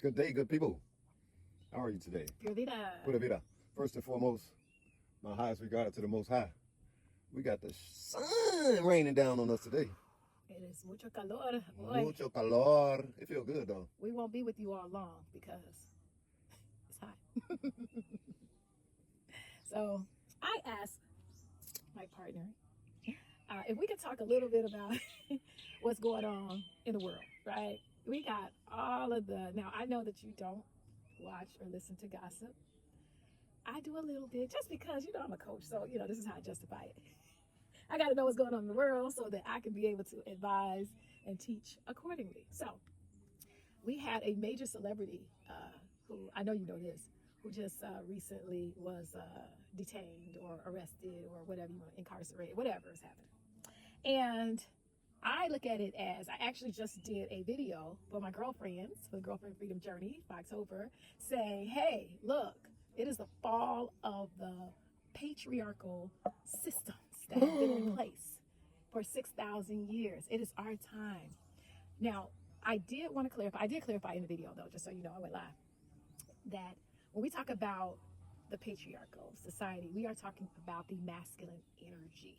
Good day, good people. How are you today? Pura vida. Pura vida. First and foremost, my highest regard to the Most High. We got the sun raining down on us today. It is mucho calor. Boy, Mucho calor. It feel good though. we won't be with you all long because it's hot. So I asked my partner if we could talk a little bit about what's going on in the world, right? We got all of now I know that you don't watch or listen to gossip. I do a little bit just because, I'm a coach. So, this is how I justify it. I got to know what's going on in the world so that I can be able to advise and teach accordingly. So we had a major celebrity who, I know you know this, who just recently was detained or arrested or whatever you want, incarcerated, whatever is happening. And I look at it as I actually just did a video for my girlfriends, for the Girlfriend Freedom Journey for October, saying, hey, look, it is the fall of the patriarchal systems that have been in place for 6,000 years. It is our time. Now, I did clarify in the video, though, just so you know, I went live, that when we talk about the patriarchal society, we are talking about the masculine energy,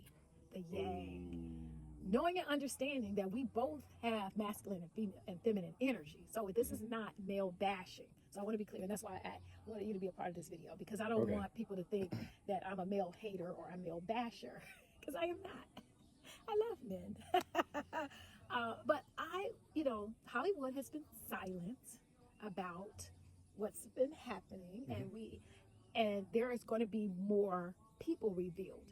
the yang. Knowing and understanding that we both have masculine and feminine energy. So this is not male bashing. So I want to be clear, and that's why I wanted you to be a part of this video, because I don't want people to think that I'm a male hater or a male basher, because I am not. I love men. But Hollywood has been silent about what's been happening, and there is going to be more people revealed.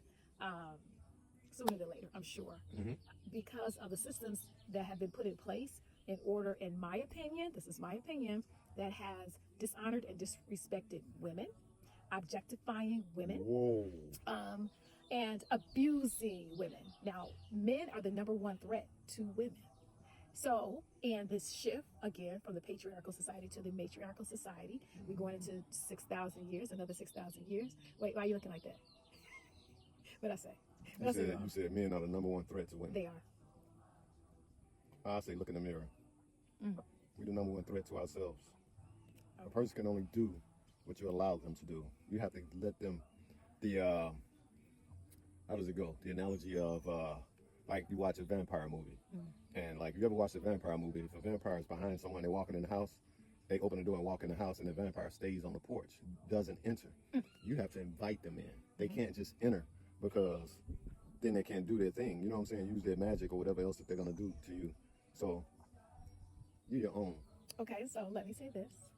Sooner than later, I'm sure, because of the systems that have been put in place in order, in my opinion, this is my opinion, that has dishonored and disrespected women, objectifying women, and abusing women. Now, men are the number one threat to women. So, and this shift, again, from the patriarchal society to the matriarchal society, we're going into 6,000 years, another 6,000 years. Wait, why are you looking like that? What'd I say? You said men are the number one threat to women. They are. I say look in the mirror. We're the number one threat to ourselves. A person can only do what you allow them to do. You have to let them, how does it go? The analogy of, like you watch a vampire movie. And like, you ever watch a vampire movie, if a vampire is behind someone, they're walking in the house, they open the door and walk in the house, and the vampire stays on the porch, doesn't enter. You have to invite them in. They can't just enter, because then they can't do their thing. You know what I'm saying? Use their magic or whatever else that they're going to do to you. So, you're your own. Okay, so let me say this.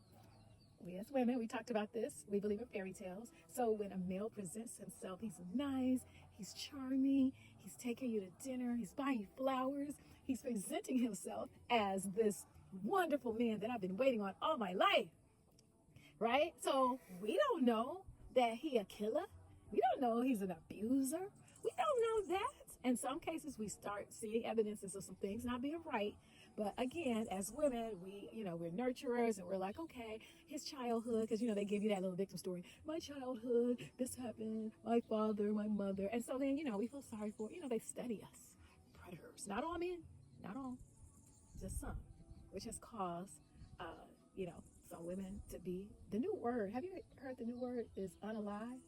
We as women, we talked about this. We believe in fairy tales. So when a male presents himself, he's nice, he's charming, he's taking you to dinner, he's buying you flowers, he's presenting himself as this wonderful man that I've been waiting on all my life, right? So we don't know that he a killer. We don't know he's an abuser. We don't know that. In some cases, we start seeing evidences of some things not being right. But again, as women, we're nurturers, and we're like, okay, his childhood, because, they give you that little victim story. My childhood, this happened, my father, my mother. And so then, we feel sorry for, they study us. Predators. Not all men, not all, just some, which has caused, some women to be, the new word, have you heard the new word is unalive?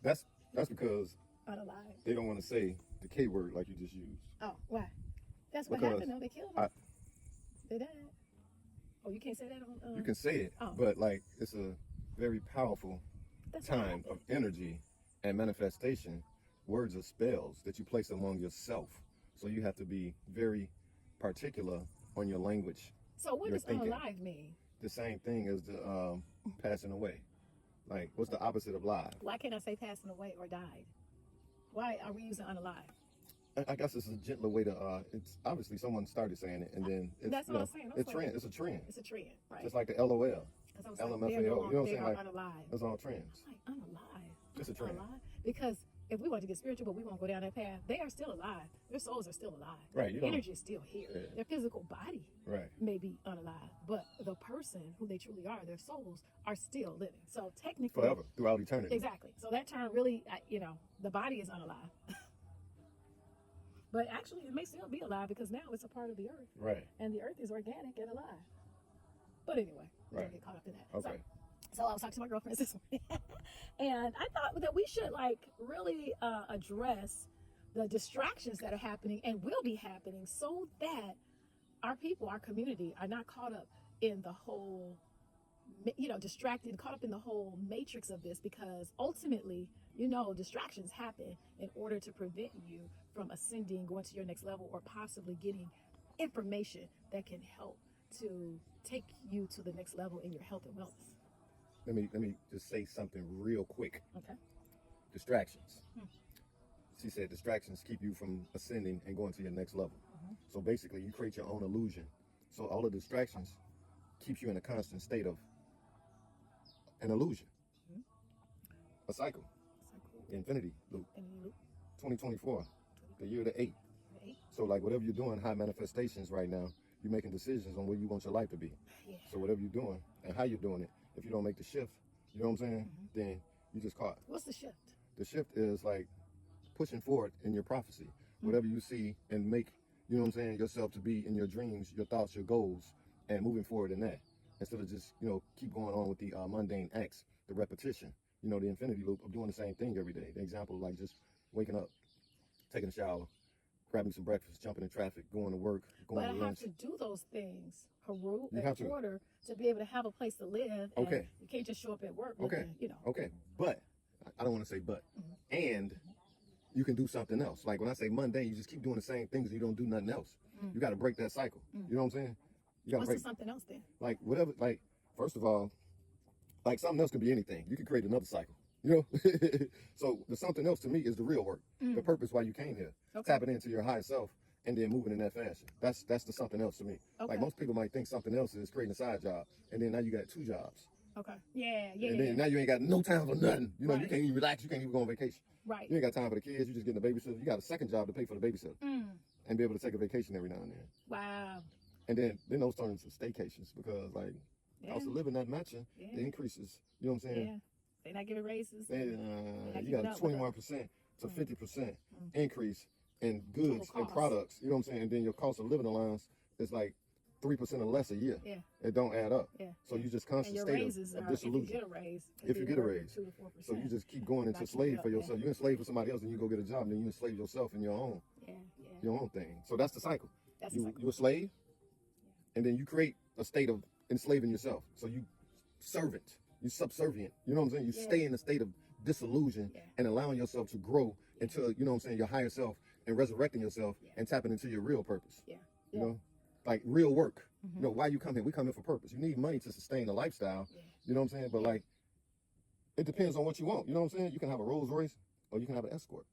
That's because Unalive. they don't want to say the K word like you just used. Oh, why? That's what happened, though. They killed him. They died. Oh, you can't say that on... You can say it, but like, it's a very powerful time of energy and manifestation. Words are spells that you place among yourself. So you have to be very particular on your language. So what does unalive mean? The same thing as the passing away. Like, what's the opposite of live? Why can't I say passing away or died? Why are we using unalive? I guess it's a gentler way to, it's obviously someone started saying it, and then it's, that's what I'm saying. It's trend. It's a trend. It's a trend, right? Just like the LOL, LMFAO. You know what I'm saying? Like, unalive. It's all trends. I'm like, unalive. It's a trend. Unalive? Because if we want to get spiritual, but we won't go down that path, they are still alive. Their souls are still alive. Right. Energy is still here. Yeah. Their physical body may be unalive, but the person who they truly are, their souls are still living. So technically, forever, throughout eternity. Exactly. So that term really, the body is unalive. But actually, it may still be alive because now it's a part of the earth. Right. And the earth is organic and alive. But anyway, we Right. don't get caught up in that. Okay. So I was talking to my girlfriends this morning, and I thought that we should like really address the distractions that are happening and will be happening, so that our people, our community, are not caught up in the whole, distracted, caught up in the whole matrix of this. Because ultimately, distractions happen in order to prevent you from ascending, going to your next level, or possibly getting information that can help to take you to the next level in your health and wellness. Let me just say something real quick. Okay. Distractions. Hmm. She said distractions keep you from ascending and going to your next level. Mhm. So basically, you create your own illusion. So all the distractions keeps you in a constant state of an illusion, Mhm. a cycle, Cycle. the infinity loop. And you 2024, the year of the 8. eight. So like whatever you're doing, high manifestations right now, you're making decisions on where you want your life to be. Yeah. So whatever you're doing and how you're doing it, if you don't make the shift, you know what I'm saying, Mhm. then you just caught. What's the shift? The shift is like pushing forward in your prophecy. Whatever you see and make, you know what I'm saying, yourself to be in your dreams, your thoughts, your goals, and moving forward in that. Instead of just, keep going on with the mundane acts, the repetition, the infinity loop of doing the same thing every day. The example, like just waking up, taking a shower, grabbing some breakfast, jumping in traffic, going to work, going But I to have lunch. to do those things, Haru, You in have to. order to be able to have a place to live. And Okay. you can't just show up at work Okay. looking, Okay, but I don't want to say but. Mhm. And you can do something else. Like when I say mundane, you just keep doing the same things and you don't do nothing else. Mm. You got to break that cycle. Mm. You know what I'm saying? You got to What's break the something else then? like whatever. Like first of all, like something else can be anything. You can create another cycle. You know. So the something else to me is the real work, the purpose why you came here, Okay. tapping into your higher self and then moving in that fashion. That's the something else to me. Okay. Like most people might think something else is creating a side job, and then now you got 2 jobs. Okay. Yeah. Yeah. And Yeah. then now you ain't got no time for nothing. You Right. can't even relax. You can't even go on vacation. Right. You ain't got time for the kids. You just getting a babysitter. You got a second job to pay for the babysitter and be able to take a vacation every now and then. Wow. And then those turn into staycations because like Yeah. cost of living not matching Yeah. the increases. You know what I'm saying? Yeah. They're not giving raises. And, not you got keeping a up with 21% to Mm. 50% Mm. increase in goods Total and cost. products. You know what I'm saying? And then your cost of living allowance is like 3% or less a year. Yeah. It don't add up. Yeah. So yeah. you just And constant your state raises of are, if you disillusion. get a raise, If you get a raise. 2 to 4%. So you just keep going into Not slave keeping for up, yourself. You enslave for somebody else, and you go get a job, and then you enslave yourself in your own Yeah. Yeah. thing. So that's the cycle. That's the cycle. You a slave, and then you create a state of enslaving yourself. So you servant, you subservient. You know what I'm saying? You Yeah. stay in a state of disillusion Yeah. and allowing yourself to grow into, you know what I'm saying, your higher self and resurrecting yourself Yeah. and tapping into your real purpose. Yeah. You Yeah. know, like real work. Mhm. You know, why you come here? We come here for purpose. You need money to sustain a lifestyle. Yeah. You know what I'm saying? But like, it depends on what you want. You know what I'm saying? You can have a Rolls Royce or you can have an Escort.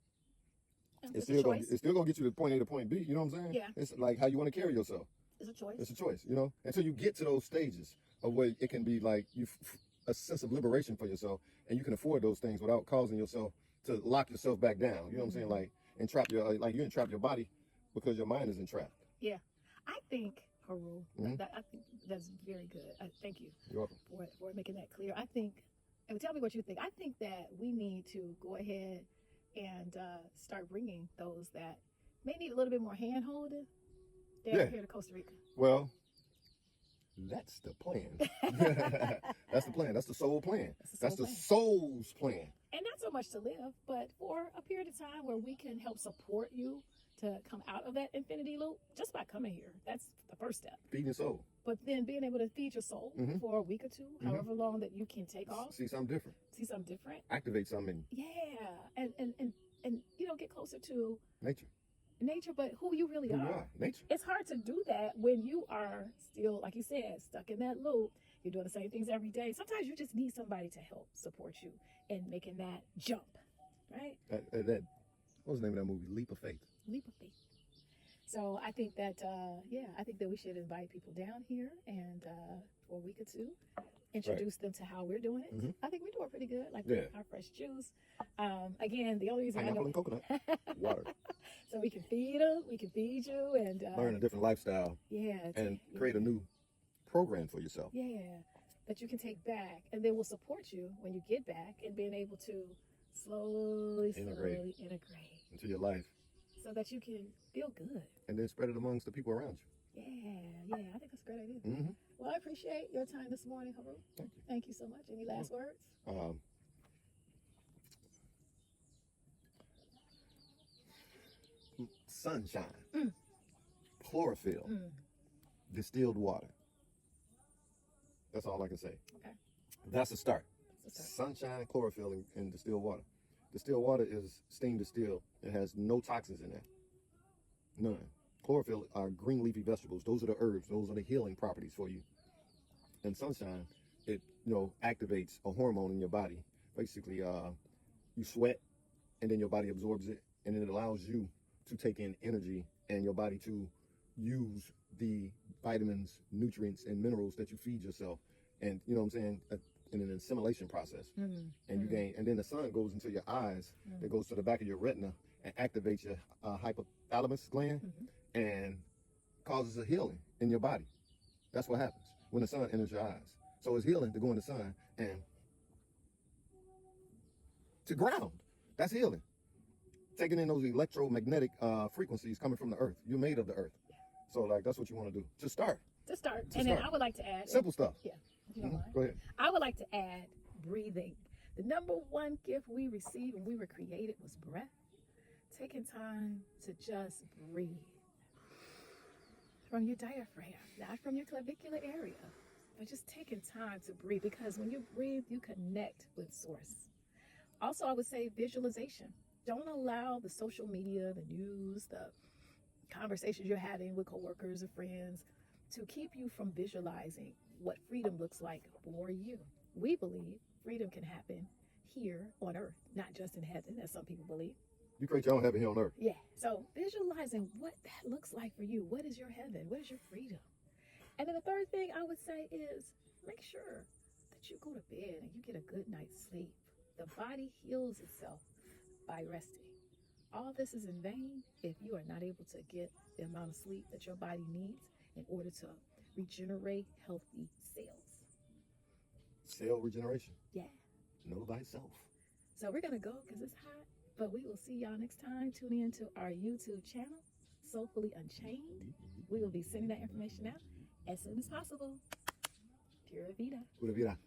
It's a choice. It's still gonna get you to point A to point B. You know what I'm saying? Yeah. It's like how you want to carry yourself. It's a choice. It's a choice. You know, until you get to those stages of where it can be like a sense of liberation for yourself, and you can afford those things without causing yourself to lock yourself back down. You know what I'm saying? Like entrap you entrap your body because your mind is entrapped. I think, Haru, Mhm. I think that's very good. Thank you You're welcome. for making that clear. I think, and tell me what you think. I think that we need to go ahead and start bringing those that may need a little bit more hand holding down Yeah. here to Costa Rica. Well, that's the plan. That's the plan. That's the soul plan. That's the soul's plan. And not so much to live, but for a period of time where we can help support you to come out of that infinity loop just by coming here. That's the first step. Feeding your soul. But then being able to feed your soul Mhm. for a week or 2, Mhm. however long that you can take off, See something different. see something different. Activate something in Yeah, and get closer to nature. nature, but who you really Who you are. are. Nature. It's hard to do that when you are still, like you said, stuck in that loop. You're doing the same things every day. Sometimes you just need somebody to help support you in making that jump, right? That what was the name of that movie? Leap of Faith. Leap of faith. So I think that, I think that we should invite people down here and for a week or 2, introduce them to how we're doing it. Mhm. I think we're doing pretty good, like Yeah. our fresh juice. Again, the only reason I Pineapple know, and coconut. Water. so we can feed them, we can feed you, and Learn a different lifestyle yeah, and create a new program for yourself. yeah, that you can take back, and then we'll support you when you get back and being able to slowly Integrate. integrate Into your life. so that you can feel good. And then spread it amongst the people around Yeah, I think that's a great idea. you. Mm-hmm. Well, I appreciate your time this morning, Haru. Thank you. Thank you so much. Any last words? Um, sunshine, Mm. chlorophyll, Mm. distilled water. That's all I can say. Okay. That's a start. That's a start. Sunshine, chlorophyll, and distilled water. Distilled water is steam distilled. It has no toxins in there. None. Chlorophyll are green leafy vegetables. Those are the herbs. Those are the healing properties for you. And sunshine, it activates a hormone in your body. Basically, you sweat, and then your body absorbs it, and then it allows you to take in energy and your body to use the vitamins, nutrients, and minerals that you feed yourself. And you know what I'm saying? In an assimilation process. Mm. And you gain, and then the sun goes into your eyes, it goes to the back of your retina and activates your hypothalamus gland and causes a healing in your body. That's what happens when the sun enters your eyes. So it's healing to go in the sun and to ground. That's healing. Taking in those electromagnetic frequencies coming from the earth. You're made of the earth. So like that's what you want to do. To start. To start. To And start. then I would like to add. Simple stuff. Yeah. If you don't mind. Go ahead. I would like to add breathing. The number one gift we received when we were created was breath. Taking time to just breathe from your diaphragm, not from your clavicular area, but just taking time to breathe, because when you breathe, you connect with source. Also, I would say visualization. Don't allow the social media, the news, the conversations you're having with coworkers or friends to keep you from visualizing what freedom looks like for you. We believe freedom can happen here on earth, not just in heaven, as some people believe. You create your own heaven here on earth. Yeah. So visualizing what that looks like for you. What is your heaven? What is your freedom? And then the third thing I would say is make sure that you go to bed and you get a good night's sleep. The body heals itself by resting. All this is in vain if you are not able to get the amount of sleep that your body needs in order to regenerate healthy cells. Cell regeneration. Yeah. Know thyself. So we're going to go because it's hot, but we will see y'all next time. Tune in to our YouTube channel, Soulfully Unchained. We will be sending that information out as soon as possible. Pura vida. Pura vida.